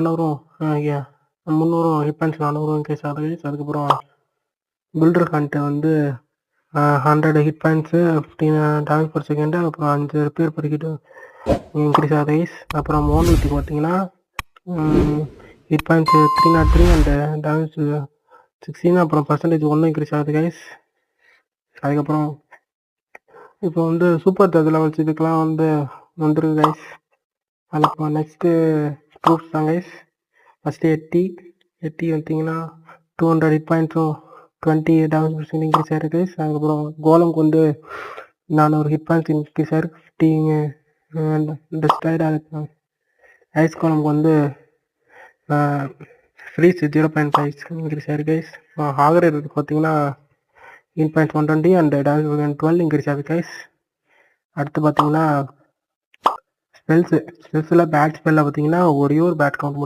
400 300 hit points 400 increase ஆகுது guys. அதுக்கப்புறம் filter hunt வந்து 100 hit points 15 damage per second, அப்புறம் 5 ரிப்பேர் பர் ஹிட் இன்க்ரீஸ் ஆகுது கைஸ். அப்புறம் மோனோலித்திக் பார்த்தீங்கன்னா ஹிட் பாயிண்ட்ஸு 303 அண்ட் டேமேஜ் 16, அப்புறம் பர்சன்டேஜ் 1 இன்க்ரீஸ் ஆகுது கைஸ். அதுக்கப்புறம் இப்போ வந்து சூப்பர் சார்ஜ் லெவல்ஸ் இதுக்கெலாம் வந்து வந்துருக்கு கைஸ். அதுக்கப்புறம் நெக்ஸ்ட்டு ட்ரூப்ஸ் தான் கைஸ். ஃபஸ்ட்டு எட்டி பார்த்தீங்கன்னா 200 ஹிட் பாயிண்ட்ஸும் 20 டேமேஜ் பர்சன்ட் இன்க்ரீஸ் ஆகிருக்கு கைஸ். அதுக்கப்புறம் கோலம்க்கு வந்து 400 ஹிட் பாயிண்ட்ஸ் இன்க்ரீஸ் ஆகிருக்கு, 15 டிஸ்ட்ராய்டு ஆகிருக்கு. ஐஸ் கோலம்க்கு வந்து ஃப்ரீஸ் 0.5 இன்க்ரீஸ் ஆகிருக்கு கைஸ். ஹாகர் பார்த்தீங்கன்னா hit points 120 and damage 12 increase ஆகுது கைஸ். அடுத்து பார்த்தீங்கன்னா ஸ்பெல்ஸில் பேட் ஸ்பெல்லில் பார்த்தீங்கன்னா ஒரே ஒரு பேட் கவுண்ட்